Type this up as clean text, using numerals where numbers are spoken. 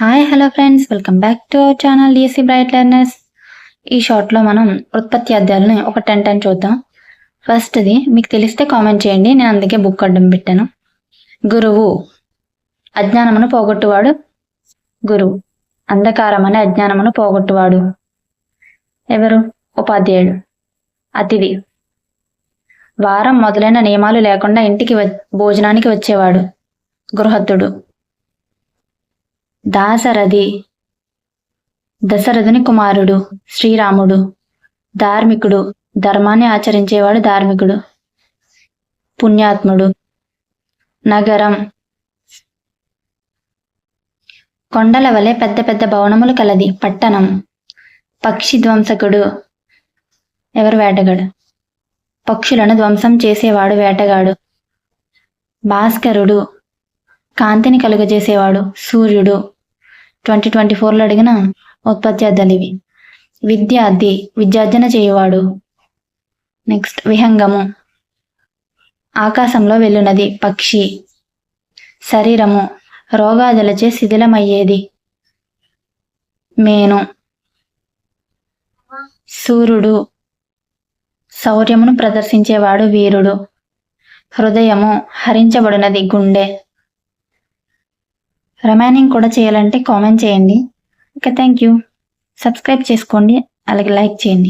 Hi hello friends, welcome back to our channel DSC bright learners. ఈ షార్ట్లో మనం ఉత్పత్తి అధ్యాయాలను ఒక 10 చూద్దాం. ఫస్ట్ది మీకు తెలిస్తే కామెంట్ చేయండి, నేను అందుకే బుక్ అడ్డం పెట్టాను. గురువు అజ్ఞానమును పోగొట్టువాడు. గురువు అంధకారం అనే అజ్ఞానమును పోగొట్టువాడు. ఎవరు? ఉపాధ్యాయుడు. అతిథి వారం మొదలైన నియమాలు లేకుండా ఇంటికి భోజనానికి వచ్చేవాడు. గృహస్థుడు. దాశరథి దశరథుని కుమారుడు. శ్రీరాముడు. ధార్మికుడు ధర్మాన్ని ఆచరించేవాడు. ధార్మికుడు. పుణ్యాత్ముడు. నగరం కొండల వలె పెద్ద పెద్ద భవనములు కలది. పట్టణం. పక్షి ధ్వంసకుడు. ఎవరు? వేటగాడు. పక్షులను ధ్వంసం చేసేవాడు. వేటగాడు. భాస్కరుడు కాంతిని కలుగజేసేవాడు. సూర్యుడు. 2024లో అడిగిన ఉత్పత్తి అద్దాలు ఇవి. విద్యార్థి విద్యార్జన చేయువాడు. నెక్స్ట్ విహంగము ఆకాశంలో వెళ్ళునది. పక్షి. శరీరము రోగాదులచే శిథిలమయ్యేది. మేను. సూర్యుడు శౌర్యమును ప్రదర్శించేవాడు. వీరుడు. హృదయము హరించబడినది. గుండె. రిమైనింగ్ కూడా చేయాలంటే కామెంట్ చేయండి. Okay, thank you. సబ్స్క్రైబ్ చేసుకోండి, అలాగే లైక్ చేయండి.